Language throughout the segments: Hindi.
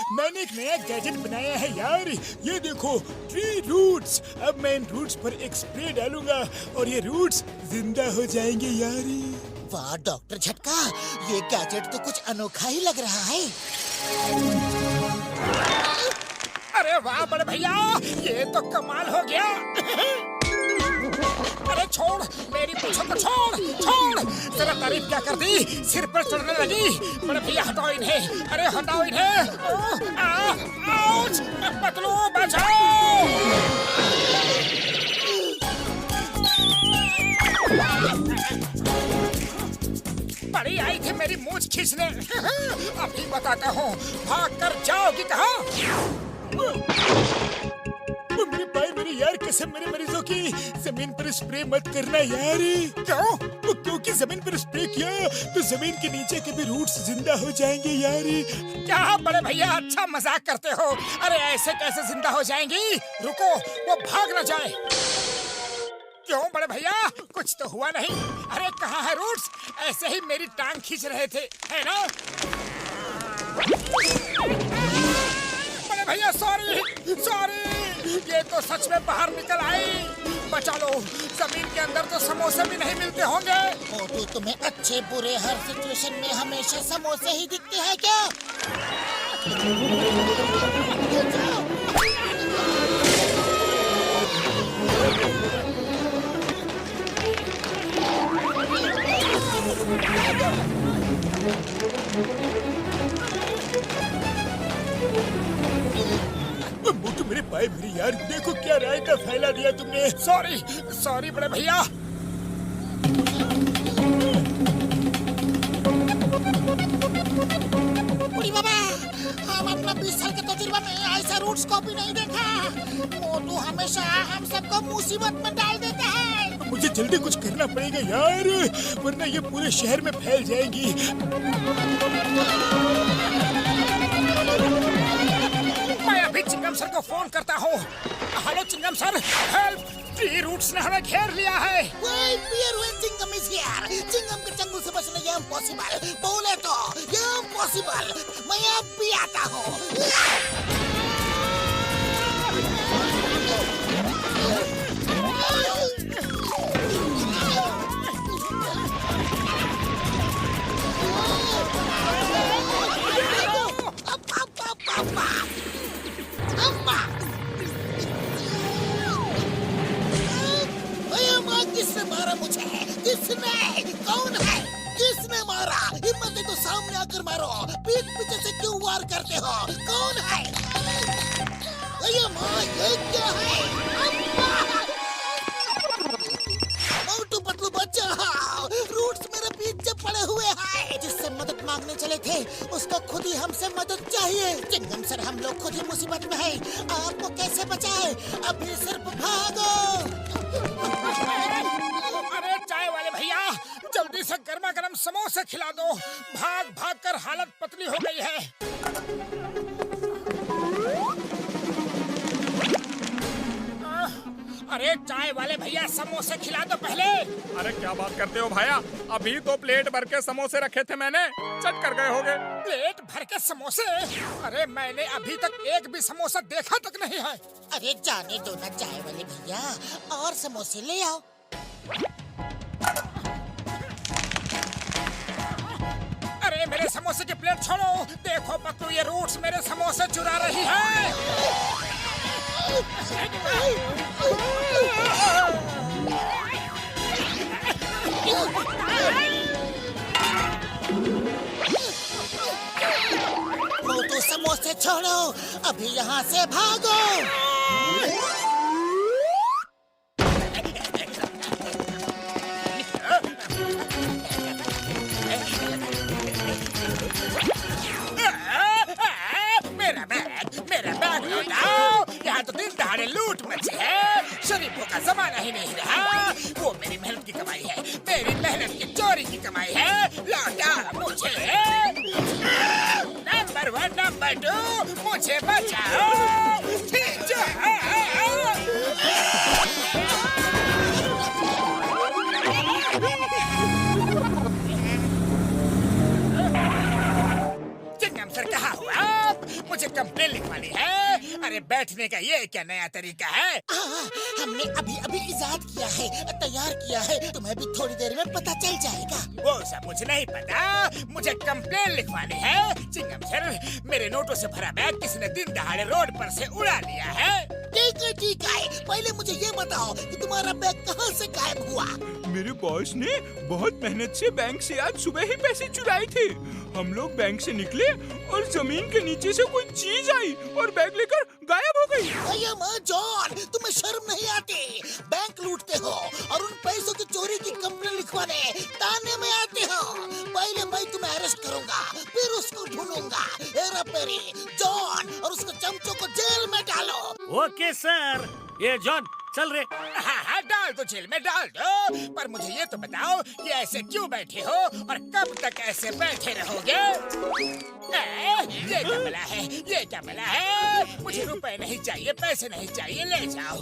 मैंने एक नया गैजेट बनाया है यार। ये देखो, ट्री रूट्स। अब मैं इन रूट्स पर एक स्प्रे डालूंगा और ये रूट्स जिंदा हो जाएंगे यार। वाह डॉक्टर झटका, ये गैजेट तो कुछ अनोखा ही लग रहा है। अरे वाह बड़े भैया, ये तो कमाल हो गया। अरे छोड़, मेरी पूछो तो छोड़ छोड़। तेरा तारीफ क्या कर दी, सिर पर चढ़ने लगी। बड़े भैया हटाओ इन्हें, अरे हटाओ इन्हें। आउच, पतलू बचाओ। बड़ी आई थी मेरी मूंछ खींचने। अभी बताता हूँ, भाग कर जाओगी कहाँ? मेरे भाई, मेरे यार कसम, मेरे मरीजों की जमीन पर स्प्रे मत करना यार। क्यों? क्योंकि जमीन पर स्प्रे किया तो जमीन के नीचे के भी रूट्स जिंदा हो जाएंगे यार। क्या बड़े भैया अच्छा मजाक करते हो? अरे ऐसे कैसे जिंदा हो जाएंगी? रुको, वो भाग न जाए। क्यों बड़े भैया, कुछ तो हुआ नहीं? अरे कहाँ है रूट्स? ऐसे ही मेरी टांग खींच रहे थे, है ना? बड़े भैया सॉरी सॉरी, ये तो सच में बाहर निकल आई। बचा लो, जमीन के अंदर तो समोसे भी नहीं मिलते होंगे। मोटू, तुम्हें अच्छे बुरे हर सिचुएशन में हमेशा समोसे ही दिखते हैं क्या? मोटू मेरे भाई, मेरे यार, देखो क्या रायता फैला दिया तुमने। सॉरी सॉरी बड़े भैया। बुढ़ी बाबा, हम अपना 20 साल के तजुर्बा में ऐसा रूट्स को भी नहीं देखा। मोटू हमेशा हम सबको मुसीबत में डाल देता है। मुझे जल्दी कुछ करना पड़ेगा यार, वरना ये पूरे शहर में फैल जाएंगी। मैं अभी चिंगम सर को फोन करता हूँ। हेलो चिंगम सर, हेल्प! ट्री रूट्स ने हमें घेर लिया है। Chingam is here. चिंगम के चंगुल से बचना ये इम्पॉसिबल। बोले तो ये इम्पॉसिबल। मैं अब भी आता हूँ। किसने मारा मुझे? किसने? कौन है? किसने मारा? हिम्मत है तो सामने आकर मारो। पीठ पीछे से क्यों वार करते हो? कौन है? अये माँ, ये क्या है? मोटू पतलू बचाओ! रूट्स मेरे पीछे पड़े हुए हैं। जिससे मदद मांगने चले थे, उसको खुद ही हमसे मदद चाहिए। चिंगम सर, हम लोग खुद ही मुसीबत में हैं। आपको कैसे बचाए? अभी सिर्फ भागो। अरे चाय वाले भैया, जल्दी से गर्मा गर्म समोसे खिला दो। भाग भाग कर हालत पतली हो गई है। अरे चाय वाले भैया, समोसे खिला दो पहले। अरे क्या बात करते हो भैया, अभी तो प्लेट भर के समोसे रखे थे मैंने, चट कर गए होगे। प्लेट भर के समोसे? अरे मैंने अभी तक एक भी समोसा देखा तक नहीं है। अरे जाने दो ना चाय वाले भैया, और समोसे ले आओ। अरे मेरे समोसे की प्लेट छोड़ो। देखो पत्तू, ये रूट्स मेरे समोसे चुरा रही है। मोटू समोसे छोड़ो, अभी यहाँ से भागो। मेरा बैग लौटाओ। यहाँ तो दिन दहाड़े लूट मची है। शरीफों का जमाना ही नहीं रहा। वो मेरी मेहनत की कमाई है, मेरी मेहनत की चोरी की कमाई है। लौटा मुझे। नंबर 1, नंबर 2, मुझे बचाओ। चिंगम सर, कहाँ हो आप? मुझे कब बैठने का ये क्या नया तरीका है? हमने अभी अभी इजाद किया है, तैयार किया है। तुम्हें भी थोड़ी देर में पता चल जाएगा। वो सब मुझे नहीं पता। मुझे कंप्लेन लिखवानी है। चिंगम सर, मेरे नोटों से भरा बैग किसी ने दिन दहाड़े रोड पर से उड़ा लिया है। ठीक है ठीक है, पहले मुझे ये बताओ कि तुम्हारा बैग कहाँ से गायब हुआ? मेरे बॉस ने बहुत मेहनत से बैंक से आज सुबह ही पैसे चुराए थे। हम लोग बैंक से निकले और जमीन के नीचे से कोई चीज आई और बैग लेकर गायब हो गई। भैया माँ जॉन, तुम्हें शर्म नहीं आती? बैंक लूटते हो और उन पैसों की चोरी की कंप्लेन लिखवाने थाने में आते हो। पहले मैं तुम्हें अरेस्ट करूंगा, फिर उसको ढूंढूंगा। हेरा फेरी, जॉन और उसके चमचों को जेल में डालो। Okay sir. ये जॉन चल रे। हाँ हाँ, डाल दो जेल में, डाल दो। पर मुझे ये तो बताओ कि ऐसे क्यों बैठे हो और कब तक ऐसे बैठे रहोगे? ये क्या भला है? ये क्या भला है? मुझे रुपए नहीं चाहिए, पैसे नहीं चाहिए। ले जाओ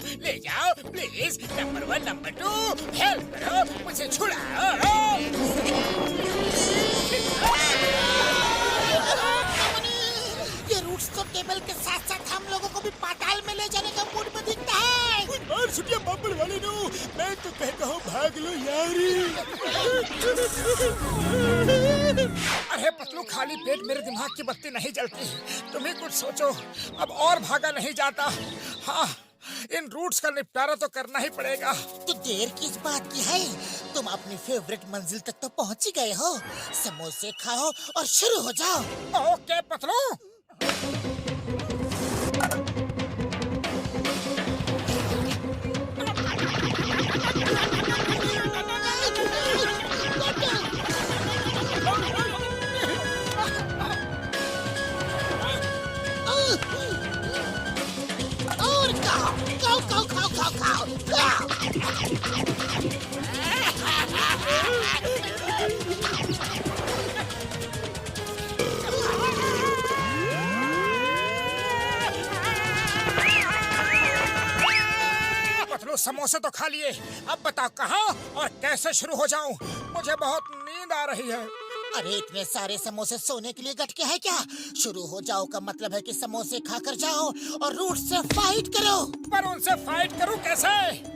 प्लीज। नंबर 1, नंबर 2, हेल्प करो, मुझे छुड़ाओ। ये रूट्स तो टेबल के साथ साथ हम लोगों को भी पाताल में ले जाने का मूड में दिखता है। और छुट्टियां पापड़ वाले नो, मैं तो कहता हूँ भाग लो यारी। अरे पतलू, खाली पेट मेरे दिमाग की बत्ती नहीं जलती। तुम ही कुछ सोचो, अब और भागा नहीं जाता। हाँ, इन रूट्स का निपटारा तो करना ही पड़ेगा। तो देर किस बात की है? तुम अपनी फेवरेट मंजिल तक तो पहुंच ही गए हो। समोसे खाओ और शुरू हो जाओ। ओके पतलू। और खाओ। पतलू, समोसे तो खा लिए, अब बताओ कहाँ और कैसे शुरू हो जाऊं? मुझे बहुत नींद आ रही है। अरे इतने सारे समोसे सोने के लिए गटके हैं क्या? शुरू हो जाओ का मतलब है कि समोसे खाकर जाओ और रूट से फाइट करो। पर उनसे फाइट करूं कैसे?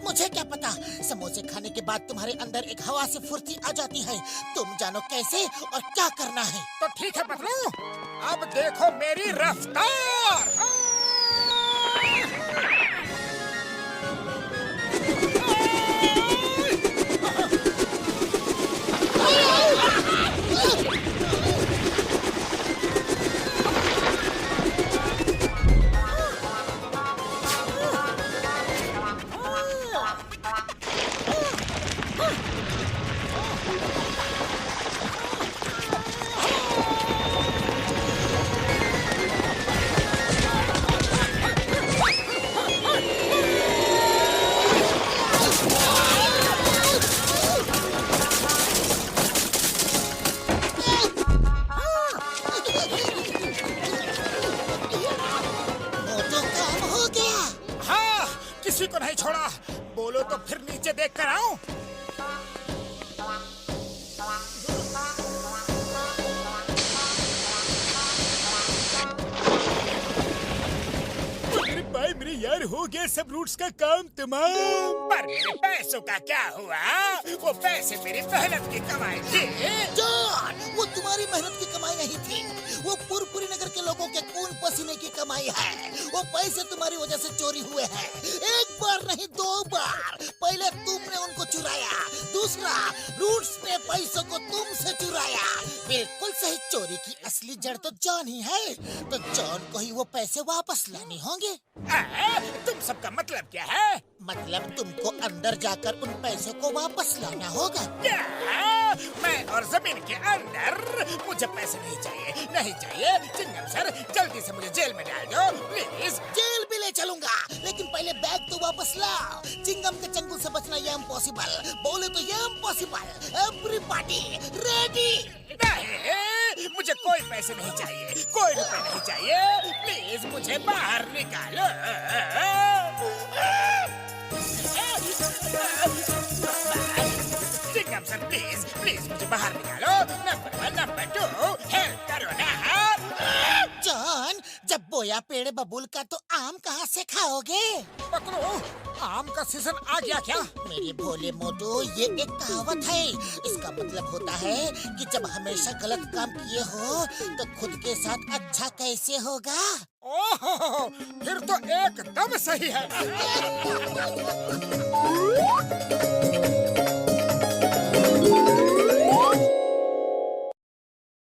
मुझे क्या पता। समोसे खाने के बाद तुम्हारे अंदर एक हवा से फुर्ती आ जाती है। तुम जानो कैसे और क्या करना है। तो ठीक है पतलू, अब देखो मेरी रफ्तार। किसी को नहीं छोड़ा। बोलो तो फिर नीचे देख कर आऊं। मेरे भाई मेरे यार, हो गया सब रूट्स का काम तमाम। पर मेरे पैसों का क्या हुआ? वो पैसे मेरी मेहनत की कमाई थी। जॉन, वो तुम्हारी मेहनत की कमाई नहीं थी। वो पुरपुरी नगर के लोगों के खून पसीने की कमाई है। वो पैसे तुम्हारी वजह से चोरी हुए हैं। एक बार नहीं 2 बार। पहले तुमने उनको चुराया, दूसरा रूट्स ने पैसों को तुमसे चुराया। बिल्कुल सही। चोरी की असली जड़ तो जॉन ही है। तो जॉन को ही वो पैसे वापस लाने होंगे। तुम सबका मतलब क्या है? मतलब तुमको अंदर जाकर उन पैसों को वापस लाना होगा। क्या? मैं और जमीन के अंदर? मुझे पैसे नहीं चाहिए, नहीं चाहिए। चिंगम सर, जल्दी से मुझे जेल में डाल दो प्लीज। जेल भी ले चलूंगा, लेकिन पहले बैग तो वापस लाओ। चिंगम के चंगुल से बचना ये इम्पॉसिबल। बोले तो ये इम्पॉसिबल। Everybody ready? नहीं, मुझे कोई पैसे नहीं चाहिए, कोई रुपए नहीं चाहिए। प्लीज मुझे बाहर निकालो। चिंगम सर, प्लीज प्लीज मुझे बाहर निकालो। नंबर 1, नंबर 2, हेल्प करो ना। जॉन, जब बोया पेड़ बबूल का तो आम कहाँ से खाओगे? पतलू, आम का सीजन आ गया क्या? मेरे भोले मोटू, ये एक कहावत है। इसका मतलब होता है कि जब हमेशा गलत काम किए हो तो खुद के साथ अच्छा कैसे होगा? ओहो, फिर तो एकदम सही है।